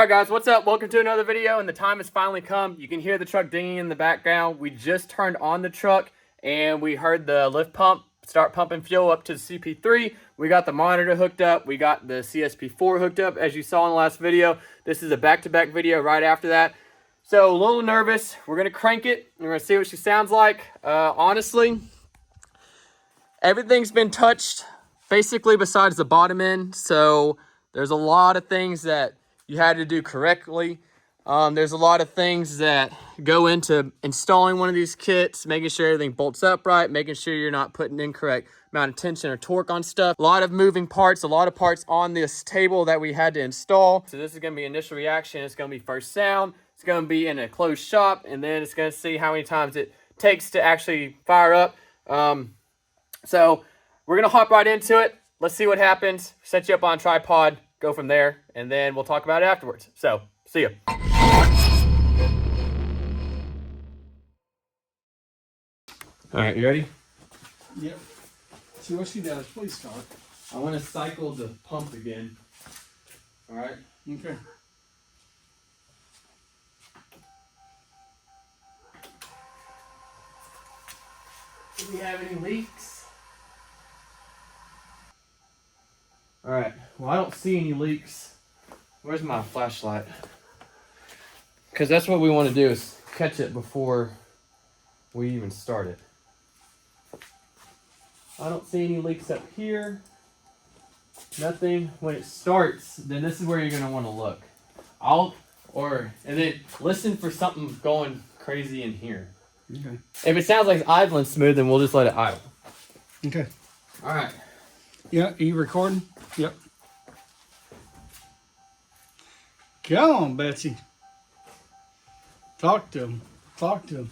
Alright guys, what's up? Welcome to another video, and the time has finally come. You can hear the truck dinging in the background. We just turned on the truck and we heard the lift pump start pumping fuel up to the CP3. We got the monitor hooked up. We got the CSP4 hooked up as you saw in the last video. This is a back-to-back video right after that. So a little nervous. We're going to crank it. We're going to see what she sounds like. Honestly, everything's been touched basically besides the bottom end. So there's a lot of things that you had to do correctly. There's a lot of things that go into installing one of these kits, making sure everything bolts up right, making sure you're not putting incorrect amount of tension or torque on stuff. A lot of moving parts, a lot of parts on this table that we had to install. So this is going to be initial reaction. It's going to be first sound. It's going to be in a closed shop, and then it's going to see how many times it takes to actually fire up. So we're going to hop right into it. Let's see what happens. Set you up on a tripod, go from there, and then we'll talk about it afterwards. So, see ya. All right, you ready? Yep. See what she does. Please start. I want to cycle the pump again. All right? Okay. Do we have any leaks? All right. Well, I don't see any leaks. Where's my flashlight? Because that's what we want to do, is catch it before we even start it. I don't see any leaks up here. Nothing. When it starts, then this is where you're going to want to look. And then listen for something going crazy in here. Okay. If it sounds like it's idling smooth, then we'll just let it idle. Okay. All right. Yeah, are you recording? Yep. Come on, Betsy. Talk to him. Talk to him.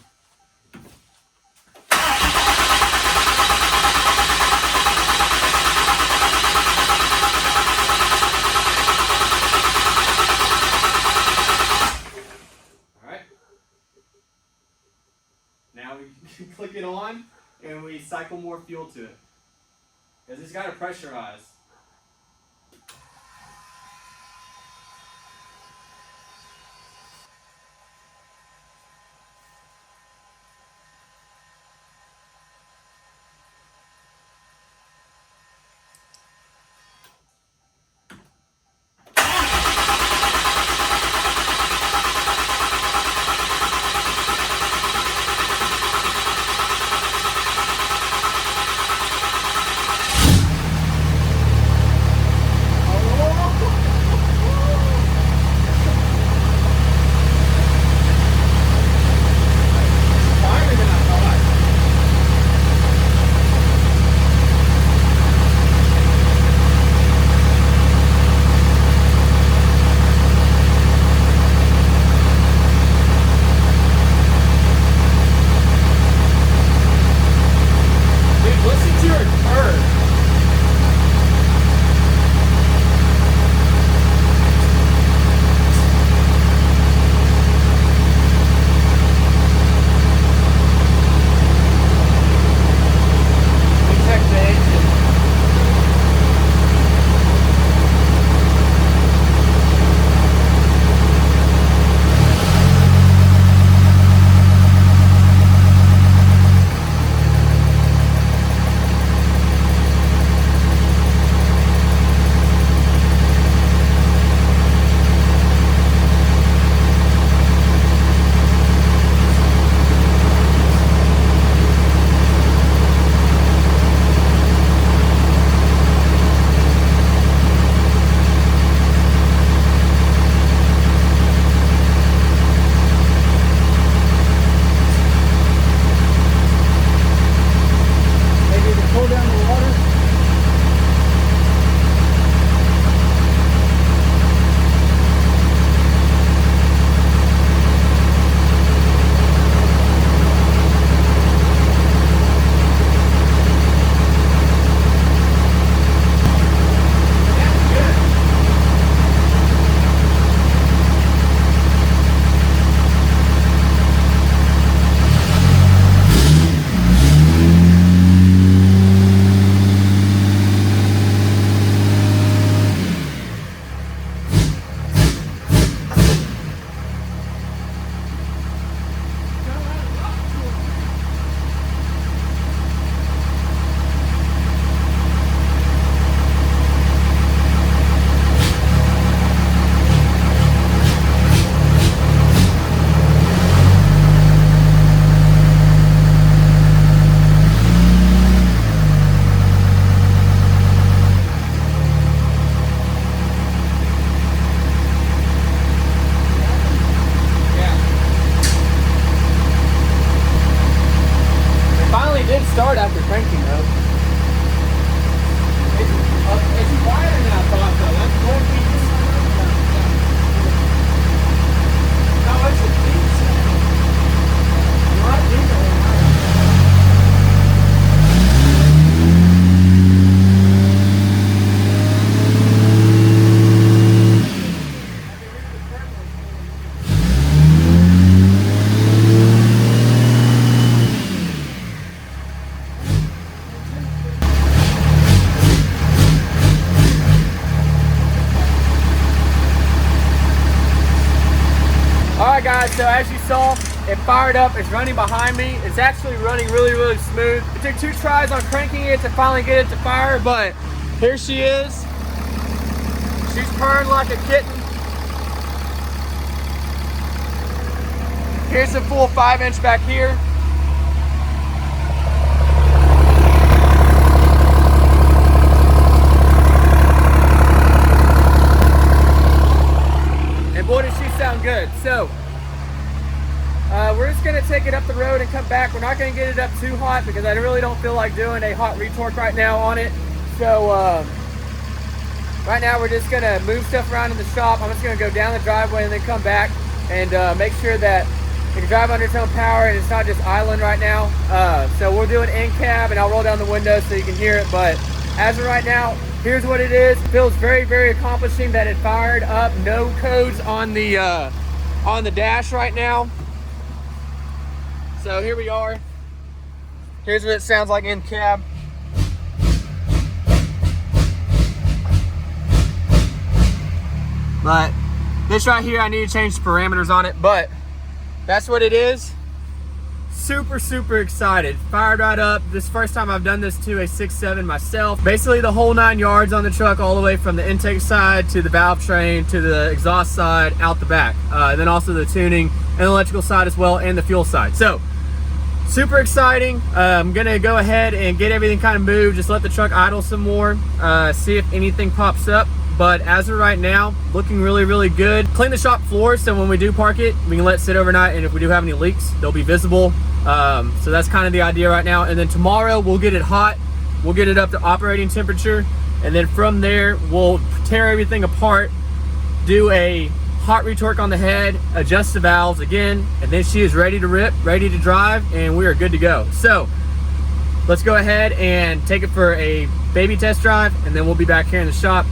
Now we click it on and we cycle more fuel to it. Because it's got to pressurize. start after cranking though. It's quieter than I thought though. That's more peace. No, it's a deep sound. A lot deeper than Alright guys, so as you saw, it fired up, it's running behind me. It's actually running really, really smooth. It took 2 tries on cranking it to finally get it to fire, but here she is. She's purring like a kitten. Here's the full 5-inch back here. And boy, does she sound good. So, we're just gonna take it up the road and come back. We're not gonna get it up too hot because I really don't feel like doing a hot retorque right now on it. So, right now we're just gonna move stuff around in the shop. I'm just gonna go down the driveway and then come back and make sure that it can drive under its own power and it's not just idling right now. So we'll do an in cab and I'll roll down the window so you can hear it. But as of right now, here's what it is. It feels very, very accomplishing that it fired up. No codes on the dash right now. So here we are. Here's what it sounds like in cab. But this right here, I need to change the parameters on it, but that's what it is. Super, super excited. Fired right up. This is the first time I've done this to a 6.7 myself. Basically the whole 9 yards on the truck, all the way from the intake side to the valve train to the exhaust side out the back. And then also the tuning and electrical side as well, and the fuel side. So super exciting. I'm gonna go ahead and get everything kind of moved, just let the truck idle some more, see if anything pops up. But as of right now, looking really, really good. Clean the shop floor so when we do park it, we can let it sit overnight, and if we do have any leaks, they'll be visible. So that's kind of the idea right now. And then tomorrow we'll get it hot, we'll get it up to operating temperature, and then from there we'll tear everything apart, do a hot retorque on the head, adjust the valves again, and then she is ready to rip, ready to drive, and we are good to go. So let's go ahead and take it for a baby test drive, and then we'll be back here in the shop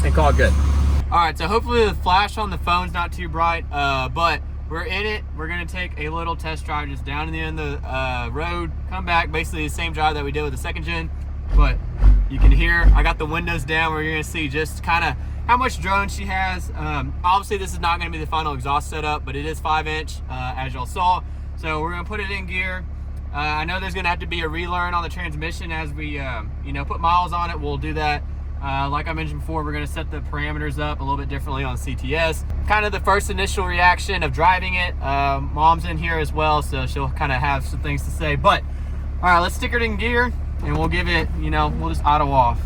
and call it good. All right, so hopefully the flash on the phone's not too bright, but we're in it. We're gonna take a little test drive just down to the end of the road, come back, basically the same drive that we did with the 2nd gen, but you can hear, I got the windows down where you're gonna see just kind of how much drone she has. Obviously this is not gonna be the final exhaust setup, but it is 5-inch, as y'all saw. So we're gonna put it in gear. I know there's gonna have to be a relearn on the transmission as we, you know, put miles on it. We'll do that. Like I mentioned before, we're gonna set the parameters up a little bit differently on CTS. Kind of the first initial reaction of driving it. Mom's in here as well, so she'll kind of have some things to say. But, all right, let's stick it in gear and we'll give it, you know, we'll just auto off.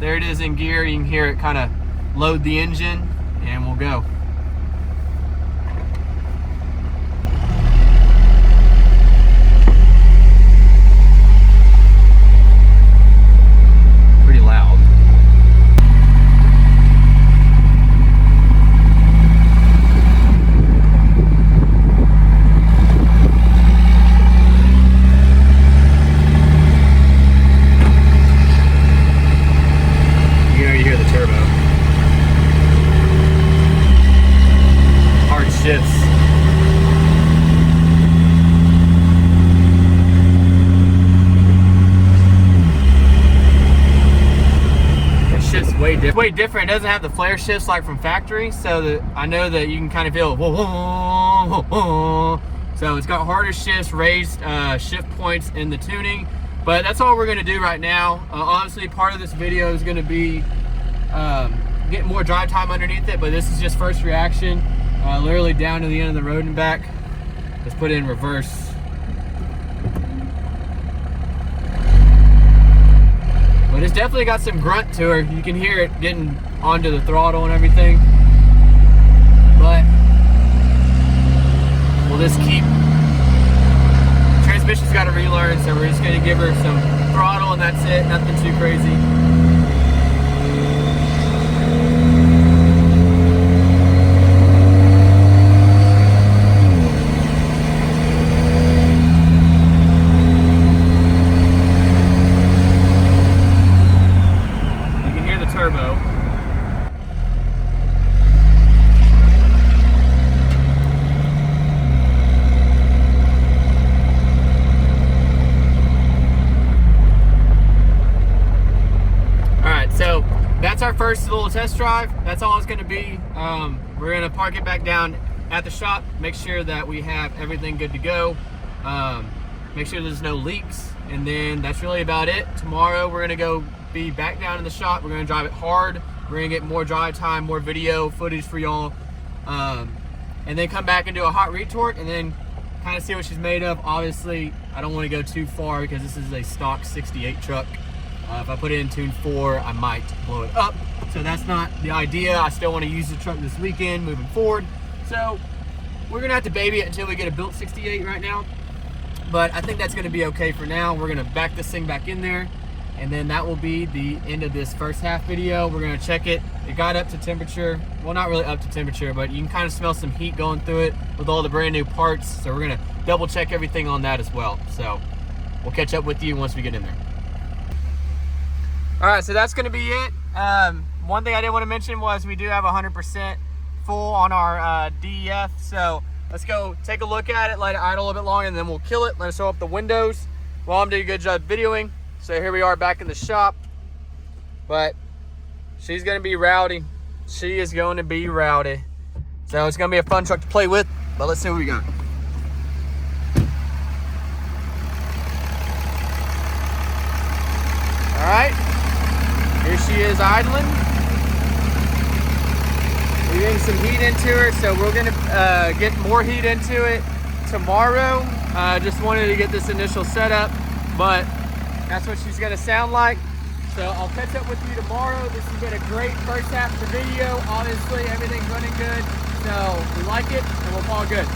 There it is in gear. You can hear it kind of load the engine, and we'll go. Pretty loud. You hear the turbo. Hard shifts. It shifts way different. It doesn't have the flare shifts like from factory, so that I know that you can kind of feel whoa, whoa, whoa. So it's got harder shifts, raised shift points in the tuning. But that's all we're gonna do right now. Honestly, part of this video is gonna be getting more drive time underneath it, but this is just first reaction. Literally down to the end of the road and back. Let's put it in reverse. But it's definitely got some grunt to her. You can hear it getting onto the throttle and everything. But we'll just keep. transmission's got to relearn, so we're just going to give her some throttle and that's it, nothing too crazy. You can hear the turbo. So that's our first little test drive. That's all it's going to be. We're going to park it back down at the shop, make sure that we have everything good to go, make sure there's no leaks, and then that's really about it. Tomorrow we're going to go be back down in the shop. We're going to drive it hard. We're going to get more drive time, more video footage for y'all, and then come back and do a hot retort and then kind of see what she's made of. Obviously, I don't want to go too far because this is a stock 68 truck. If I put it in tune 4, I might blow it up. So that's not the idea. I still want to use the truck this weekend moving forward. So we're going to have to baby it until we get a built 68 right now. But I think that's going to be okay for now. We're going to back this thing back in there. And then that will be the end of this first half video. We're going to check it. It got up to temperature. Well, not really up to temperature, but you can kind of smell some heat going through it with all the brand new parts. So we're going to double check everything on that as well. So we'll catch up with you once we get in there. All right, so that's going to be it. One thing I did want to mention was we do have 100% full on our DEF. So let's go take a look at it, let it idle a little bit longer, and then we'll kill it. Let us show up the windows. Well, I'm doing a good job videoing. So here we are back in the shop. But she's going to be rowdy. She is going to be rowdy. So it's going to be a fun truck to play with. But let's see what we got. All right. Here she is idling. We're getting some heat into her, so we're gonna get more heat into it tomorrow. Just wanted to get this initial setup, but that's what she's gonna sound like. So I'll catch up with you tomorrow. This has been a great first half of the video. Obviously, everything's running good, so we like it, and we'll call it good.